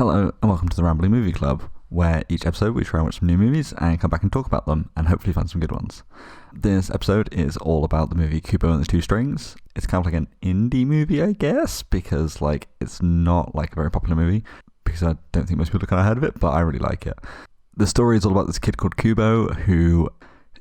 Hello and welcome to the Rambling Movie Club, where each episode we try and watch some new movies and come back and talk about them and hopefully find some good ones. This episode is all about the movie Kubo and the Two Strings. It's kind of like an indie movie, I guess, because it's not like a very popular movie, because I don't think most people have kind of heard of it, but I really like it. The story is all about this kid called Kubo who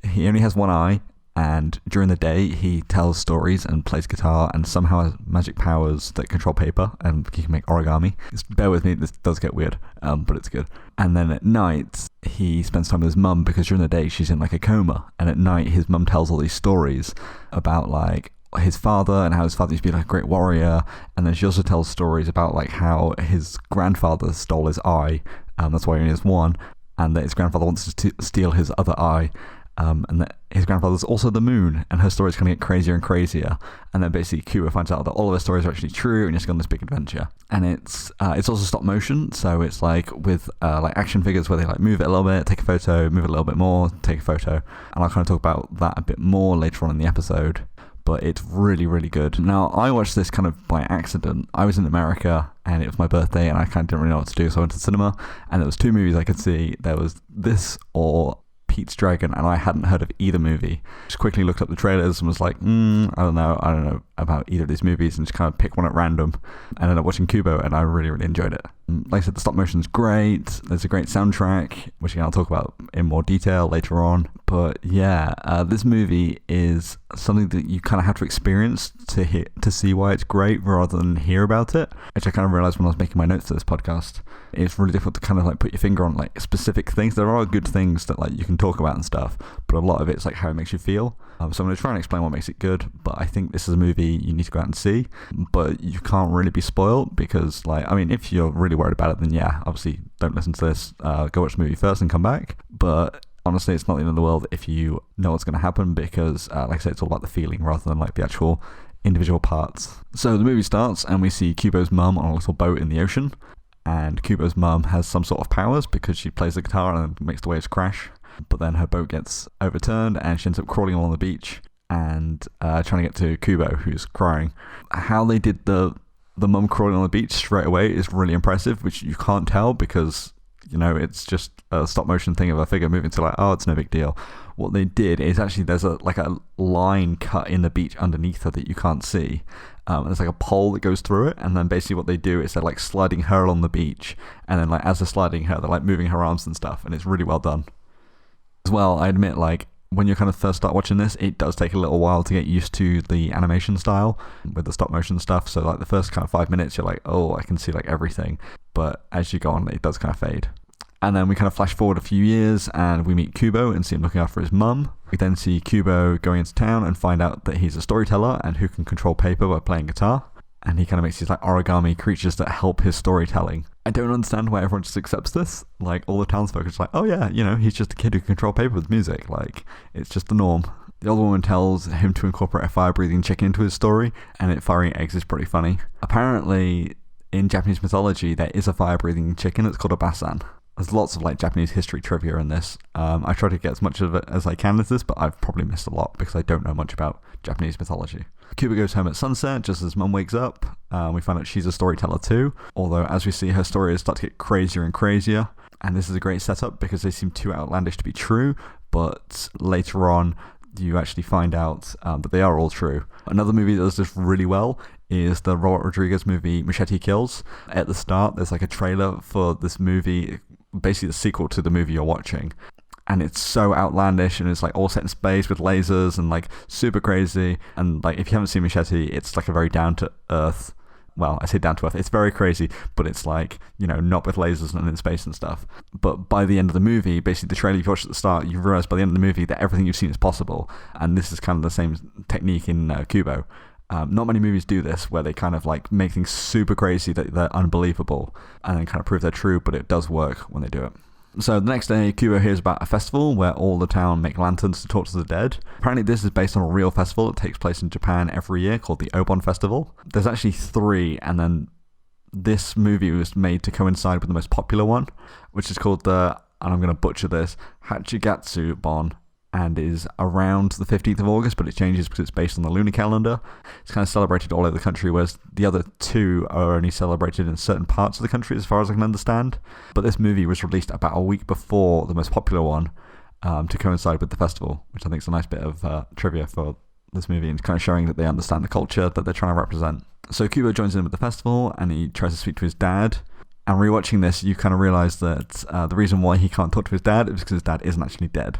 he only has one eye, and during the day he tells stories and plays guitar and somehow has magic powers that control paper and he can make origami. Bear with me, this does get weird, but it's good. And then at night he spends time with his mum because during the day she's in like a coma, and at night his mum tells all these stories about like his father and how his father used to be like a great warrior, and then she also tells stories about like how his grandfather stole his eye, that's why he only has one, and that his grandfather wants to steal his other eye. And that his grandfather's also the moon, and her stories kind of get crazier and crazier. And then basically Kubo finds out that all of her stories are actually true, and just go on this big adventure. And it's also stop motion, so it's like with like action figures where they like move it a little bit, take a photo, move it a little bit more, take a photo. And I'll kind of talk about that a bit more later on in the episode. But it's really, really good. Now, I watched this kind of by accident. I was in America, and it was my birthday, and I kind of didn't really know what to do, so I went to the cinema, and there was two movies I could see. There was this or Pete's Dragon, and I hadn't heard of either movie. Just quickly looked up the trailers and was like, I don't know about either of these movies, and just kind of picked one at random and ended up watching Kubo, and I really, really enjoyed it. Like I said, the stop motion's great. There's a great soundtrack, which I'll talk about in more detail later on. But yeah, this movie is something that you kind of have to experience to see why it's great rather than hear about it, which I kind of realized when I was making my notes for this podcast. It's really difficult to kind of like put your finger on like specific things. There are good things that like you can talk about and stuff, but a lot of it's like how it makes you feel. So I'm going to try and explain what makes it good, but I think this is a movie you need to go out and see, but you can't really be spoiled because if you're really worried about it, then yeah, obviously don't listen to this, go watch the movie first and come back. But honestly, it's not the end of the world if you know what's going to happen because, like I said, it's all about the feeling rather than like the actual individual parts. So the movie starts and we see Kubo's mum on a little boat in the ocean, and Kubo's mum has some sort of powers because she plays the guitar and makes the waves crash. But then her boat gets overturned and she ends up crawling along the beach and trying to get to Kubo, who's crying. How they did the mum crawling on the beach straight away is really impressive, which you can't tell because, it's just a stop motion thing of a figure moving to like, oh, it's no big deal. What they did is actually there's a line cut in the beach underneath her that you can't see. There's like a pole that goes through it, and then basically what they do is they're like sliding her along the beach, and then like as they're sliding her, they're like moving her arms and stuff, and it's really well done. As well, I admit, like, when you kind of first start watching this, it does take a little while to get used to the animation style with the stop motion stuff. So like the first kind of 5 minutes, you're like, oh, I can see like everything. But as you go on, it does kind of fade. And then we kind of flash forward a few years and we meet Kubo and see him looking after his mum. We then see Kubo going into town and find out that he's a storyteller and who can control paper by playing guitar. And he kind of makes these like origami creatures that help his storytelling. I don't understand why everyone just accepts this. Like, all the townsfolk are just like, oh yeah, he's just a kid who can control paper with music. Like, it's just the norm. The older woman tells him to incorporate a fire-breathing chicken into his story, and it firing eggs is pretty funny. Apparently, in Japanese mythology, there is a fire-breathing chicken that's called a basan. There's lots of like Japanese history trivia in this. I try to get as much of it as I can with this, but I've probably missed a lot because I don't know much about Japanese mythology. Kubo goes home at sunset just as mum wakes up. We find out she's a storyteller too, although as we see her stories start to get crazier and crazier. And this is a great setup because they seem too outlandish to be true, but later on you actually find out that they are all true. Another movie that does this really well is the Robert Rodriguez movie Machete Kills. At the start there's like a trailer for this movie, basically the sequel to the movie you're watching, and it's so outlandish and it's like all set in space with lasers and like super crazy. And like if you haven't seen Machete, it's like a very down to earth, well, I say down to earth, it's very crazy, but it's like, not with lasers and in space and stuff. But by the end of the movie, basically the trailer you watched at the start, you realize by the end of the movie that everything you've seen is possible, and this is kind of the same technique in Kubo. Not many movies do this, where they kind of like make things super crazy that they're unbelievable and then kind of prove they're true, but it does work when they do it. So the next day, Kubo hears about a festival where all the town make lanterns to talk to the dead. Apparently this is based on a real festival that takes place in Japan every year called the Obon Festival. There's actually 3, and then this movie was made to coincide with the most popular one, which is called the, and I'm going to butcher this, Hachigatsu Bon. and is around the 15th of August, but it changes because it's based on the lunar calendar. It's kind of celebrated all over the country, whereas the other two are only celebrated in certain parts of the country, as far as I can understand. But this movie was released about a week before the most popular one, to coincide with the festival, which I think is a nice bit of trivia for this movie, and kind of showing that they understand the culture that they're trying to represent. So Kubo joins in with the festival, and he tries to speak to his dad. And rewatching this, you kind of realise that the reason why he can't talk to his dad is because his dad isn't actually dead.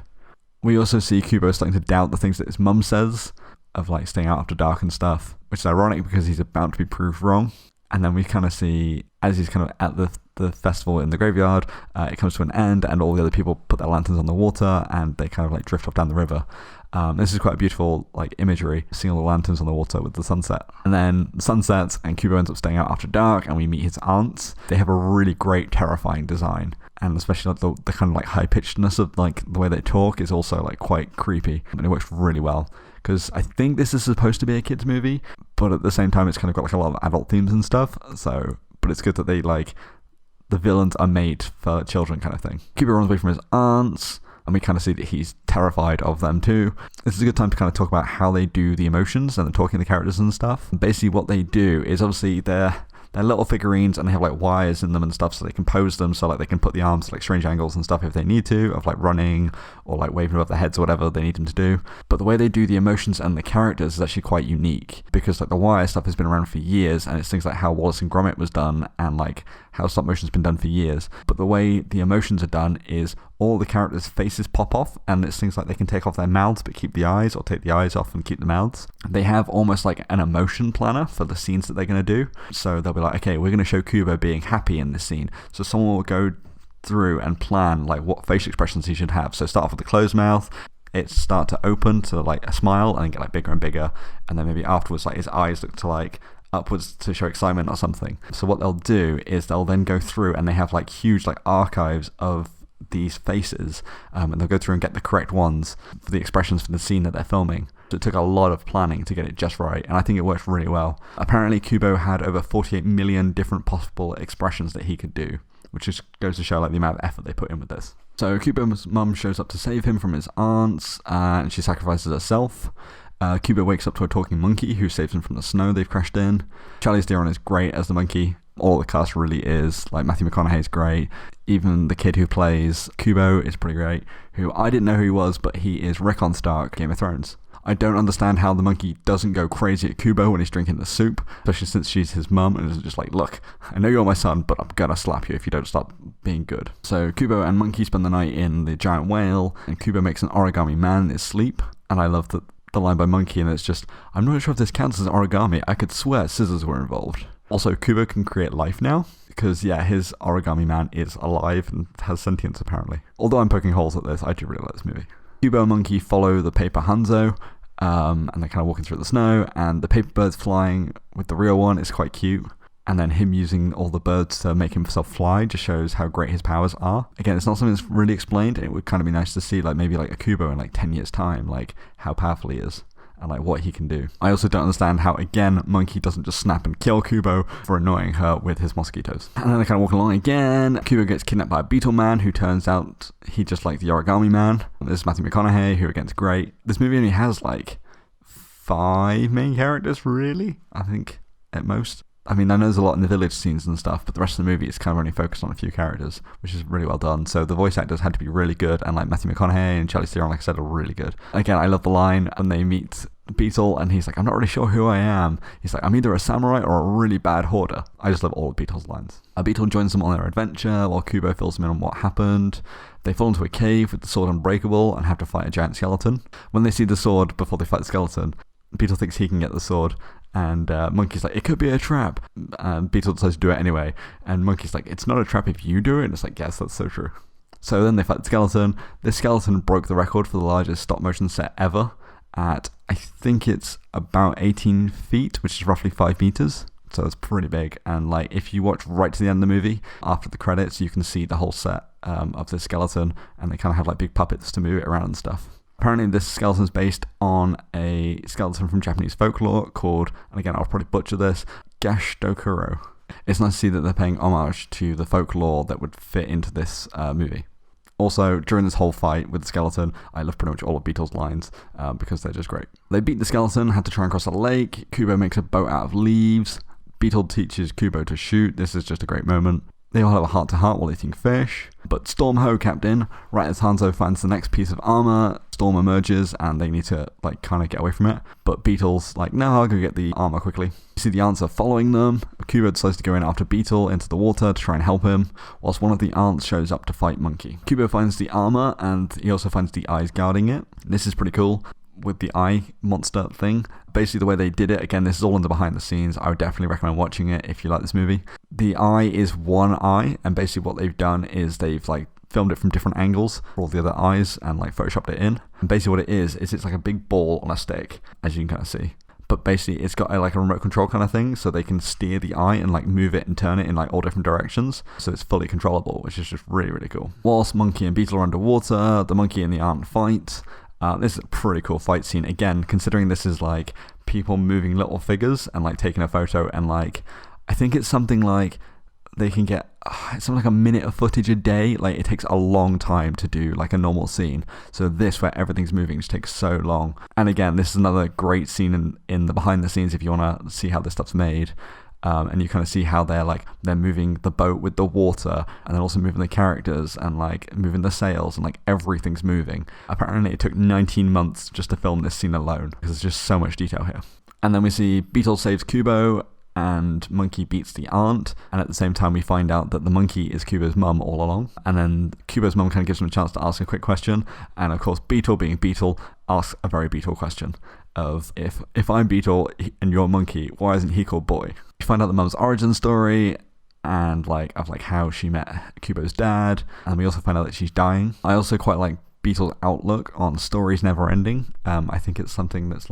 We also see Kubo starting to doubt the things that his mum says, of like staying out after dark and stuff, which is ironic because he's about to be proved wrong. And then we kind of see, as he's kind of at the festival in the graveyard, it comes to an end, and all the other people put their lanterns on the water, and they kind of like drift off down the river. This is quite a beautiful like imagery, seeing all the lanterns on the water with the sunset. And then the sun sets, and Kubo ends up staying out after dark, and we meet his aunts. They have a really great, terrifying design, and especially like the kind of like high pitchedness of like the way they talk is also like quite creepy, and it works really well. Because I think this is supposed to be a kids movie, but at the same time it's kind of got like a lot of adult themes and stuff. So, but it's good that they like the villains are made for children kind of thing. Kubo runs away from his aunts, and we kind of see that he's terrified of them too. This is a good time to kind of talk about how they do the emotions and the talking to the characters and stuff. And basically what they do is obviously they're little figurines, and they have like wires in them and stuff, so they can pose them, so like they can put the arms to like strange angles and stuff if they need to, of like running or like waving above their heads or whatever they need them to do. But the way they do the emotions and the characters is actually quite unique, because like the wire stuff has been around for years, and it's things like how Wallace and Gromit was done, and like how stop motion's been done for years. But the way the emotions are done is all the characters' faces pop off, and it's things like they can take off their mouths but keep the eyes, or take the eyes off and keep the mouths. They have almost like an emotion planner for the scenes that they're going to do. So they'll be like, okay, we're going to show Kubo being happy in this scene. So someone will go through and plan like what facial expressions he should have. So start off with the closed mouth, it start to open to like a smile, and then get like bigger and bigger, and then maybe afterwards like his eyes look to like upwards to show excitement or something. So what they'll do is they'll then go through, and they have like huge like archives of these faces, and they'll go through and get the correct ones for the expressions for the scene that they're filming. So it took a lot of planning to get it just right, and I think it worked really well. Apparently Kubo had over 48 million different possible expressions that he could do, which just goes to show like the amount of effort they put in with this. So Kubo's mum shows up to save him from his aunts, and she sacrifices herself. Kubo wakes up to a talking monkey who saves him from the snow they've crashed in. Charlize Theron is great as the monkey. All the cast really is. Like Matthew McConaughey's great. Even the kid who plays Kubo is pretty great, who I didn't know who he was, but he is Rickon Stark, Game of Thrones. I don't understand how the monkey doesn't go crazy at Kubo when he's drinking the soup, especially since she's his mum, and is just like, look, I know you're my son, but I'm gonna slap you if you don't stop being good. So Kubo and Monkey spend the night in the giant whale, and Kubo makes an origami man in his sleep, and I love that the line by Monkey, and it's just, I'm not sure if this counts as origami, I could swear scissors were involved. Also, Kubo can create life now, because yeah, his origami man is alive and has sentience apparently. Although I'm poking holes at this, I do really like this movie. Kubo and Monkey follow the paper Hanzo, and they're kind of walking through the snow, and the paper bird's flying with the real one is quite cute. And then him using all the birds to make himself fly just shows how great his powers are. Again, it's not something that's really explained, and it would kind of be nice to see like maybe like a Kubo in like 10 years time, like how powerful he is and like what he can do. I also don't understand how, again, Monkey doesn't just snap and kill Kubo for annoying her with his mosquitoes. And then they kind of walk along again. Kubo gets kidnapped by a beetle man who turns out he just like the origami man. This is Matthew McConaughey, who again's great. This movie only has like 5 main characters, really, I think, at most. I mean, I know there's a lot in the village scenes and stuff, but the rest of the movie is kind of only focused on a few characters, which is really well done. So the voice actors had to be really good, and like Matthew McConaughey and Charlize Theron, like I said, are really good. Again, I love the line when they meet Beetle, and he's like, I'm not really sure who I am. He's like, I'm either a samurai or a really bad hoarder. I just love all of Beetle's lines. Beetle joins them on their adventure, while Kubo fills them in on what happened. They fall into a cave with the sword unbreakable and have to fight a giant skeleton. When they see the sword before they fight the skeleton, Beetle thinks he can get the sword, and Monkey's like, it could be a trap. And Beetle decides to do it anyway, and Monkey's like, it's not a trap if you do it. And it's like, yes, that's so true. So then they fight the skeleton. This skeleton broke the record for the largest stop motion set ever at, I think it's about 18 feet, which is roughly 5 meters. So it's pretty big. And like, if you watch right to the end of the movie, after the credits, you can see the whole set of this skeleton, and they kind of have like big puppets to move it around and stuff. Apparently this skeleton is based on a skeleton from Japanese folklore called, and again I'll probably butcher this, Gashitokuro. It's nice to see that they're paying homage to the folklore that would fit into this movie. Also, during this whole fight with the skeleton, I love pretty much all of Beetle's lines because they're just great. They beat the skeleton, had to try and cross a lake. Kubo makes a boat out of leaves. Beetle teaches Kubo to shoot. This is just a great moment. They all have a heart-to-heart while eating fish. But Storm Ho capped in. Right as Hanzo finds the next piece of armor, Storm emerges and they need to kind of get away from it. But Beetle's like, no, I'll go get the armor quickly. You see the aunts are following them. Kubo decides to go in after Beetle into the water to try and help him, whilst one of the aunts shows up to fight Monkey. Kubo finds the armor and he also finds the eyes guarding it. This is pretty cool. With the eye monster thing. Basically the way they did it, again, this is all in the behind the scenes. I would definitely recommend watching it if you like this movie. The eye is one eye, and basically what they've done is they've filmed it from different angles for all the other eyes and photoshopped it in. And basically what it is it's like a big ball on a stick, as you can kind of see. But basically it's got a remote control kind of thing, so they can steer the eye and move it and turn it in all different directions, so it's fully controllable, which is just really, really cool. Whilst Monkey and Beetle are underwater, the monkey and the aunt fight. This is a pretty cool fight scene. Again, considering this is people moving little figures and taking a photo, and I think it's something they can get it's something like a minute of footage a day. It takes a long time to do a normal scene. So this, where everything's moving, just takes so long. And again, this is another great scene in the behind the scenes if you want to see how this stuff's made. And you kind of see how they're moving the boat with the water, and then also moving the characters and moving the sails, and everything's moving. Apparently it took 19 months just to film this scene alone because there's just so much detail here. And then we see Beetle saves Kubo and Monkey beats the aunt, and at the same time we find out that the monkey is Kubo's mum all along. And then Kubo's mum kind of gives him a chance to ask a quick question, and of course Beetle, being Beetle, asks a very Beetle question of, if I'm Beetle and you're Monkey, why isn't he called Boy? You find out the mum's origin story and of how she met Kubo's dad, and we also find out that she's dying. I also quite like Beetle's outlook on stories never ending. I think it's something that's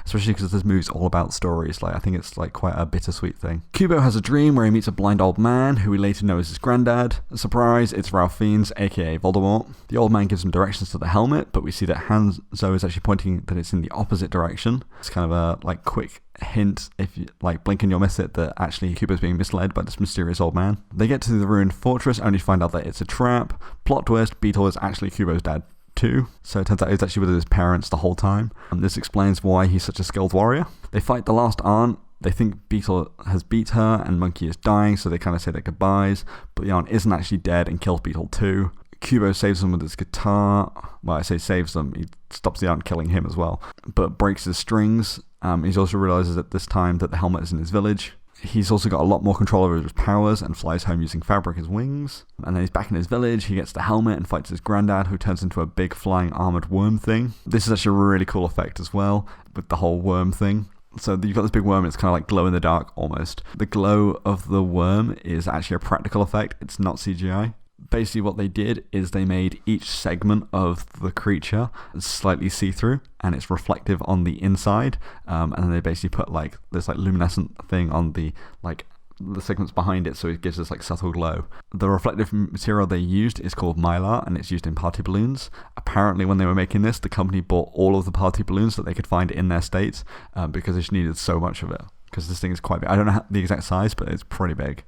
especially because this movie's all about stories, I think it's quite a bittersweet thing. Kubo has a dream where he meets a blind old man who we later know is his granddad. Surprise, it's Ralph Fiennes, aka Voldemort. The old man gives him directions to the helmet, but we see that Hanzo is actually pointing that it's in the opposite direction. It's kind of a quick hint, if you blink and you'll miss it, that actually Kubo's being misled by this mysterious old man. They get to the ruined fortress only to find out that it's a trap. Plot twist, Beetle is actually Kubo's dad too, so it turns out he's actually with his parents the whole time, and this explains why he's such a skilled warrior. They fight the last aunt. They think Beetle has beat her and Monkey is dying, so they kind of say their goodbyes, but the aunt isn't actually dead and kills Beetle too. Kubo saves them with his guitar. Well, I say saves them, he stops the aunt killing him as well, but breaks his strings. He also realizes at this time that the helmet is in his village. He's also got a lot more control over his powers and flies home using fabric as wings. And then he's back in his village, he gets the helmet and fights his granddad, who turns into a big flying armoured worm thing. This is actually a really cool effect as well, with the whole worm thing. So you've got this big worm, and it's kind of glow in the dark almost. The glow of the worm is actually a practical effect, it's not CGI. Basically what they did is they made each segment of the creature slightly see-through, and it's reflective on the inside, and then they basically put this luminescent thing on the segments behind it, so it gives this subtle glow. The reflective material they used is called mylar, and it's used in party balloons. Apparently when they were making this, the company bought all of the party balloons that they could find in their states, because they just needed so much of it, because this thing is quite big. I don't know the exact size, but it's pretty big.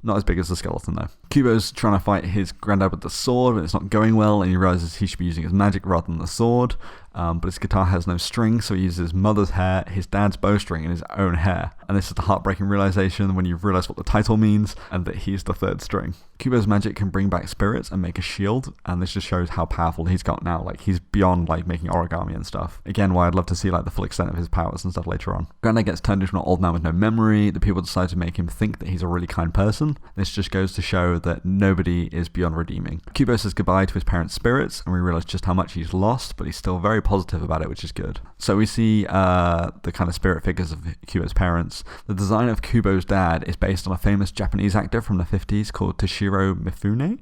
Not as big as the skeleton though. Kubo's trying to fight his granddad with the sword, but it's not going well, and he realizes he should be using his magic rather than the sword. But his guitar has no string, so he uses his mother's hair, his dad's bowstring, and his own hair. And this is the heartbreaking realization when you realize what the title means, and that he's the third string. Kubo's magic can bring back spirits and make a shield, and this just shows how powerful he's got now. He's beyond making origami and stuff. Again, why I'd love to see the full extent of his powers and stuff later on. Granddad gets turned into an old man with no memory. The people decide to make him think that he's a really kind person. This just goes to show that nobody is beyond redeeming. Kubo says goodbye to his parents' spirits, and we realize just how much he's lost, but he's still very positive about it, which is good. So we see the kind of spirit figures of Kubo's parents. The design of Kubo's dad is based on a famous Japanese actor from the 50s called Toshiro Mifune.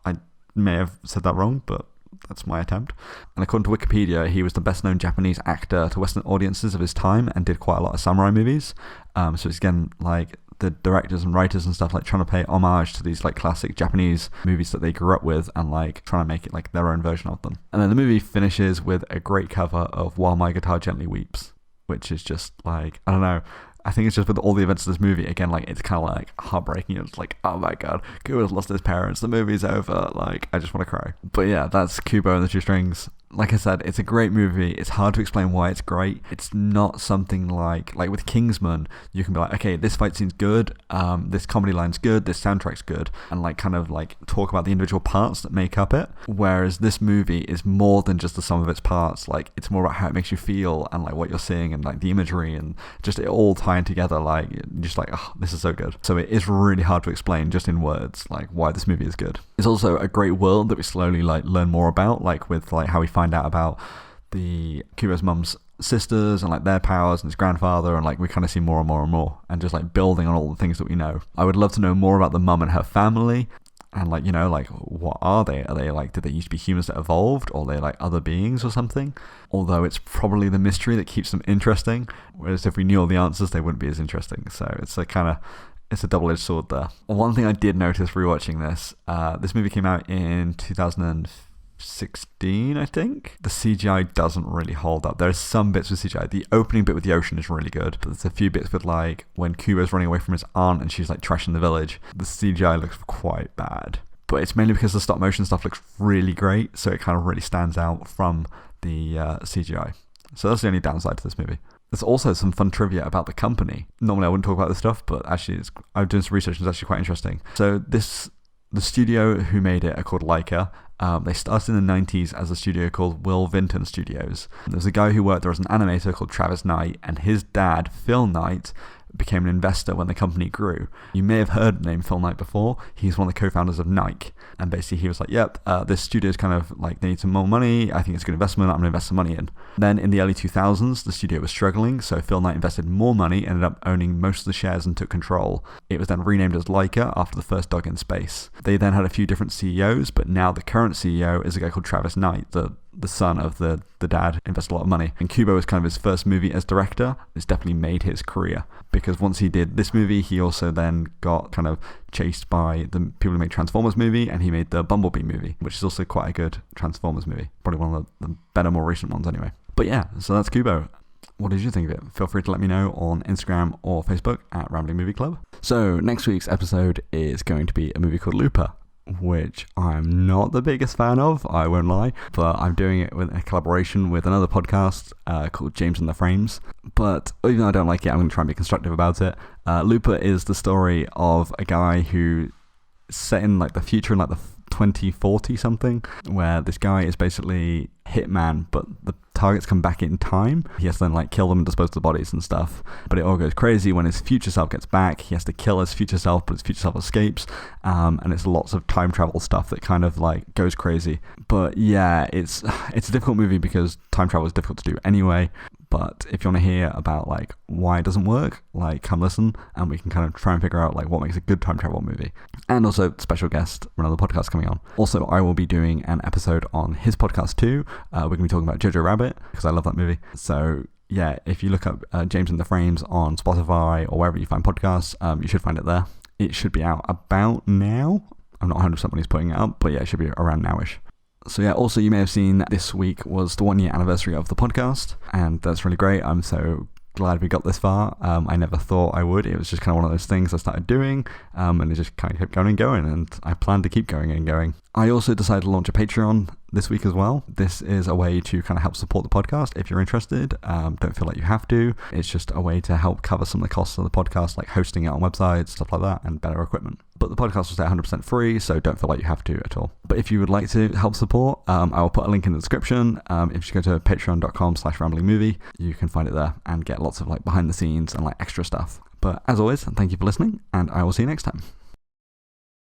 I may have said that wrong, but that's my attempt. And according to Wikipedia, he was the best known Japanese actor to Western audiences of his time and did quite a lot of samurai movies. So it's again the directors and writers and stuff trying to pay homage to these classic Japanese movies that they grew up with, and trying to make it their own version of them. And then the movie finishes with a great cover of While My Guitar Gently Weeps, which is just I don't know, I think it's just with all the events of this movie, again, like, it's kind of like heartbreaking. It's like, oh my god, Kubo's lost his parents, the movie's over, like, I just want to cry. But yeah, that's Kubo and the Two Strings. Like I said, it's a great movie. It's hard to explain why it's great. It's not something like with Kingsman, you can be like, okay, this fight scene's good, this comedy line's good, this soundtrack's good, and like kind of like talk about the individual parts that make up it. Whereas this movie is more than just the sum of its parts. Like, it's more about how it makes you feel and like what you're seeing and like the imagery and just it all tying together. Like, just like, oh, this is so good. So it is really hard to explain just in words like why this movie is good. It's also a great world that we slowly like learn more about, like with like how we find out about the Kubo's mum's sisters and like their powers and his grandfather, and like we kind of see more and more and more, and just like building on all the things that we know. I would love to know more about the mum and her family, and like, you know, like what are they? Are they like, did they used to be humans that evolved, or are they like other beings or something? Although it's probably the mystery that keeps them interesting, whereas if we knew all the answers, they wouldn't be as interesting. So it's a kind of, it's a double-edged sword there. One thing I did notice rewatching this movie came out in 2016, I think. The CGI doesn't really hold up. There's some bits with CGI. The opening bit with the ocean is really good, but there's a few bits with like when Kubo's running away from his aunt and she's like trashing the village. The CGI looks quite bad, but it's mainly because the stop motion stuff looks really great, so it kind of really stands out from the CGI. So that's the only downside to this movie. There's also some fun trivia about the company. Normally I wouldn't talk about this stuff, but actually I've done some research and it's actually quite interesting. So the studio who made it are called Leica. They started in the 90s as a studio called Will Vinton Studios. There's a guy who worked there as an animator called Travis Knight, and his dad, Phil Knight, became an investor when the company grew. You may have heard the name Phil Knight before. He's one of the co-founders of Nike. And basically he was like, yep, this studio's kind of like, they need some more money. I think it's a good investment. I'm going to invest some money in. Then in the early 2000s, the studio was struggling. So Phil Knight invested more money, ended up owning most of the shares and took control. It was then renamed as Leica after the first dog in space. They then had a few different CEOs, but now the current CEO is a guy called Travis Knight, the son of the dad, invested a lot of money. And Kubo was kind of his first movie as director. It's definitely made his career, because once he did this movie, he also then got kind of chased by the people who made Transformers movie, and he made the Bumblebee movie, which is also quite a good Transformers movie. Probably one of the better, more recent ones anyway. But yeah, so that's Kubo. What did you think of it? Feel free to let me know on Instagram or Facebook at Rambling Movie Club. So next week's episode is going to be a movie called Looper, which I'm not the biggest fan of, I won't lie, but I'm doing it with a collaboration with another podcast called James and the Frames. But even though I don't like it, I'm going to try and be constructive about it. Looper is the story of a guy who set in like the future in like the 2040 something, where this guy is basically hitman, but the targets come back in time. He has to then like kill them and dispose of the bodies and stuff, but it all goes crazy when his future self gets back. He has to kill his future self, but his future self escapes, and it's lots of time travel stuff that kind of like goes crazy. But yeah, it's a difficult movie because time travel is difficult to do anyway. But if you want to hear about like why it doesn't work, like come listen and we can kind of try and figure out like what makes a good time travel movie. And also special guest from another podcast coming on. Also, I will be doing an episode on his podcast too. We're going to be talking about Jojo Rabbit because I love that movie. So yeah, if you look up James and the Frames on Spotify or wherever you find podcasts, you should find it there. It should be out about now. I'm not 100% when he's putting it up, but yeah, it should be around nowish. So yeah, also you may have seen this week was the 1 year anniversary of the podcast, and that's really great. I'm so glad we got this far. I never thought I would. It was just kind of one of those things I started doing, and it just kind of kept going and going, and I plan to keep going and going. I also decided to launch a Patreon this week as well. This is a way to kind of help support the podcast if you're interested. Don't feel like you have to. It's just a way to help cover some of the costs of the podcast, like hosting it on websites, stuff like that, and better equipment. But the podcast will stay 100% free, so don't feel like you have to at all. But if you would like to help support, I will put a link in the description. If you go to patreon.com/ramblingmovie, you can find it there and get lots of like behind the scenes and like extra stuff. But as always, thank you for listening, and I will see you next time.